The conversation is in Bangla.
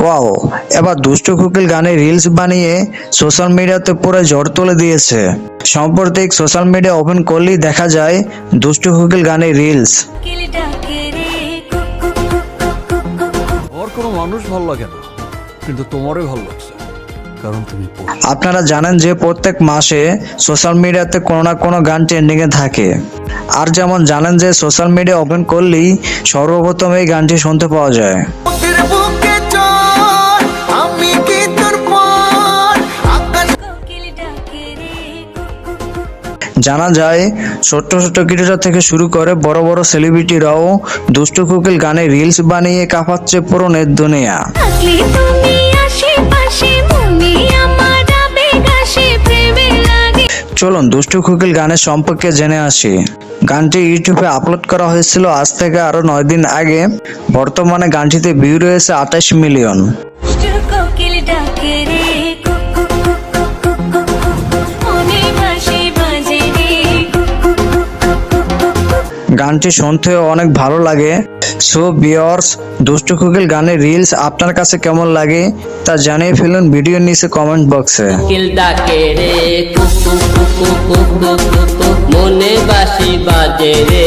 ওয়াও, এবার দুষ্টু কোকিল গানে রিলস বানিয়ে সোশ্যাল মিডিয়াতে পুরো ঝড় তুলে দিয়েছে। সাম্প্রতিক সোশ্যাল মিডিয়া ওপেন করলেই দেখা যায় দুষ্টু কোকিল গানে রিলস। ওর কোনো মানুষ ভালো লাগে না, কিন্তু তোমারই ভালো লাগছে, কারণ তুমি আপনারা জানেন যে প্রত্যেক মাসে সোশ্যাল মিডিয়াতে কোনো না কোনো গান ট্রেন্ডিং এ থাকে। আর যেমন জানেন যে সোশ্যাল মিডিয়া ওপেন করলেই সর্বপ্রথম এই গানটি শুনতে পাওয়া যায়। জানা যায় ছোট্ট ছোট্ট ক্রিয়েটর থেকে শুরু করে বড় বড় সেলিব্রিটিরাও দুষ্টু কোকিল গানে রিলস বানিয়ে কাঁপাচ্ছে পুরো নেট দুনিয়া। চলুন দুষ্টু কোকিল গানের সম্পর্কে জেনে আসি। গানটি ইউটিউবে আপলোড করা হয়েছিল আজ থেকে আরো 9 দিন আগে। বর্তমানে গানটিতে ভিউ রয়েছে 28 মিলিয়ন। গানটি শুনতেও অনেক ভালো লাগে। সো ভিউয়ার্স, দুষ্টু কোকিল গানের রিলস আপনার কাছে কেমন লাগে তা জানিয়ে ফেলুন ভিডিওর নিচে কমেন্ট বক্সে। মনে বাসি বাজে রে